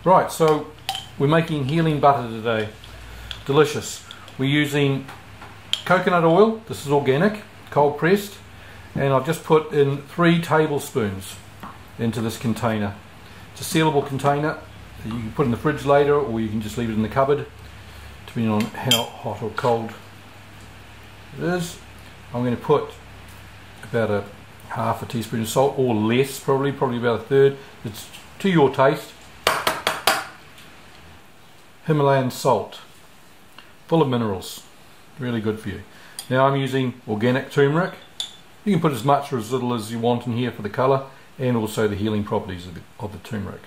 Right, so we're making healing butter today. Delicious. We're using coconut oil. This is organic, cold pressed, and I've just put in 3 tablespoons into this container. It's a sealable container that you can put in the fridge later, or you can just leave it in the cupboard depending on how hot or cold it is. I'm going to put about a half a teaspoon of salt, or less, probably about a third. It's to your taste. Himalayan salt, full of minerals, really good for you. Now I'm using organic turmeric. You can put as much or as little as you want in here for the colour, and also the healing properties of the turmeric.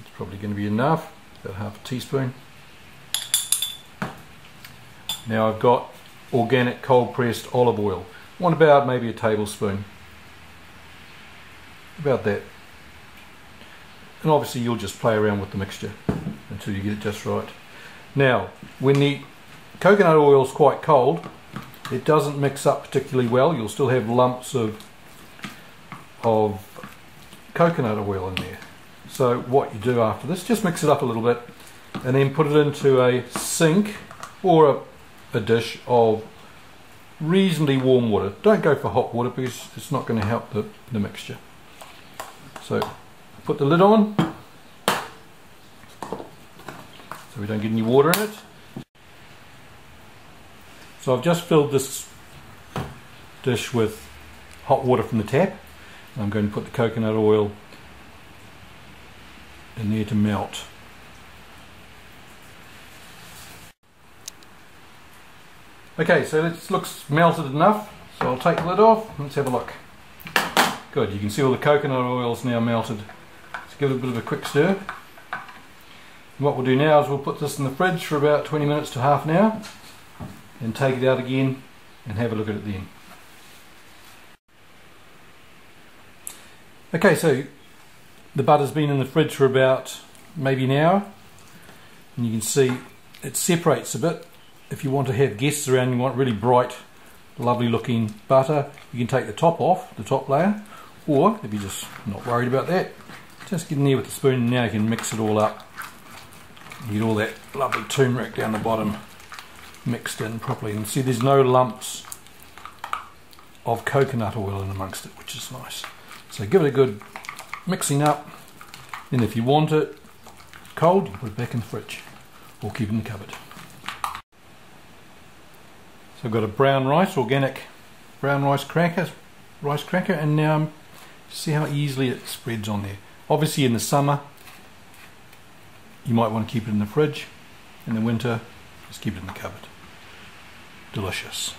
It's probably going to be enough, about half a teaspoon. Now I've got organic cold pressed olive oil. Want about maybe a tablespoon, about that. And obviously you'll just play around with the mixture until you get it just right. Now, when the coconut oil is quite cold, it doesn't mix up particularly well. You'll still have lumps of coconut oil in there. So what you do after this, just mix it up a little bit and then put it into a sink or a dish of reasonably warm water. Don't go for hot water because it's not going to help the mixture. So put the lid on so we don't get any water in it. So I've just filled this dish with hot water from the tap. I'm going to put the coconut oil in there to melt. Okay, so it looks melted enough, so I'll take the lid off and let's have a look. Good, you can see all the coconut oil is now melted. Let's give it a bit of a quick stir. And what we'll do now is we'll put this in the fridge for about 20 minutes to half an hour and take it out again and have a look at it then. Okay, so the butter's been in the fridge for about maybe an hour, and you can see it separates a bit. If you want to have guests around and you want really bright, lovely looking butter, you can take the top off, the top layer, or if you're just not worried about that, just get in there with the spoon and now you can mix it all up. You get all that lovely turmeric down the bottom mixed in properly, and see there's no lumps of coconut oil in amongst it, which is nice. So give it a good mixing up, and if you want it cold, you put it back in the fridge or keep it in the cupboard. So I've got a brown rice, organic brown rice cracker, and now see how easily it spreads on there. Obviously in the summer you might want to keep it in the fridge. In the winter, just keep it in the cupboard. Delicious.